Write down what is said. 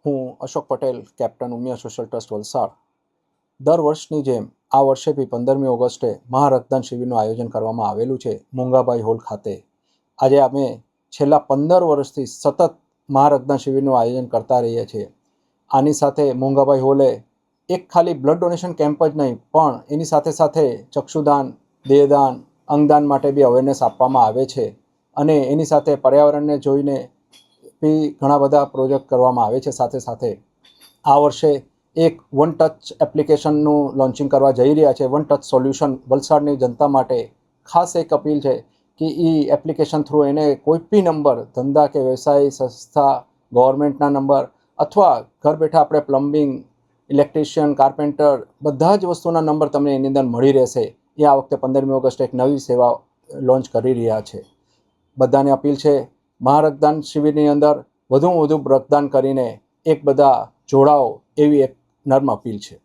હું Ashok Patel, captain Umiya social trust Valsad. દર વર્ષની જેમ આ વર્ષે બી 15મી ઓગસ્ટે મહારક્તદાન શિબિરનું આયોજન કરવામાં આવેલું છે મોંઘાભાઈ હોલ ખાતે. આજે અમે છેલ્લા 15 વર્ષથી સતત મહારક્તદાન શિબિરનું આયોજન કરતા રહીએ છીએ. આની સાથે મોંઘાભાઈ હોલે એક ખાલી બ્લડ ડોનેશન કેમ્પ જ નહીં, પણ એની સાથે સાથે ચક્ષુદાન, દેહદાન, અંગદાન માટે બી અવેરનેસ આપવામાં આવે છે. અને એની સાથે પર્યાવરણને જોઈને બી ઘણા બધા પ્રોજેક્ટ કરવામાં આવે છે. સાથે સાથે આ વર્ષે એક વન ટચ એપ્લિકેશનનું લોન્ચિંગ કરવા જઈ રહ્યા છે. વન ટચ સોલ્યુશન વલસાડની જનતા માટે ખાસ એક અપીલ છે કે એ એપ્લિકેશન થ્રુ એને કોઈ બી નંબર, ધંધા કે વ્યવસાય સંસ્થા, ગવર્મેન્ટના નંબર અથવા ઘર બેઠા આપણે પ્લમ્બિંગ, ઇલેક્ટ્રિશિયન, કાર્પેન્ટર બધા જ વસ્તુના નંબર તમને એની અંદર મળી રહેશે. એ આ વખતે 15મી ઓગસ્ટે એક નવી સેવા લોન્ચ કરી રહ્યા છે. બધાને અપીલ છે મહારક્તદાન શિબિરની અંદર વધુમાં વધુ રક્તદાન કરીને એક બધા જોડાઓ, એવી એક નર્મ અપીલ છે.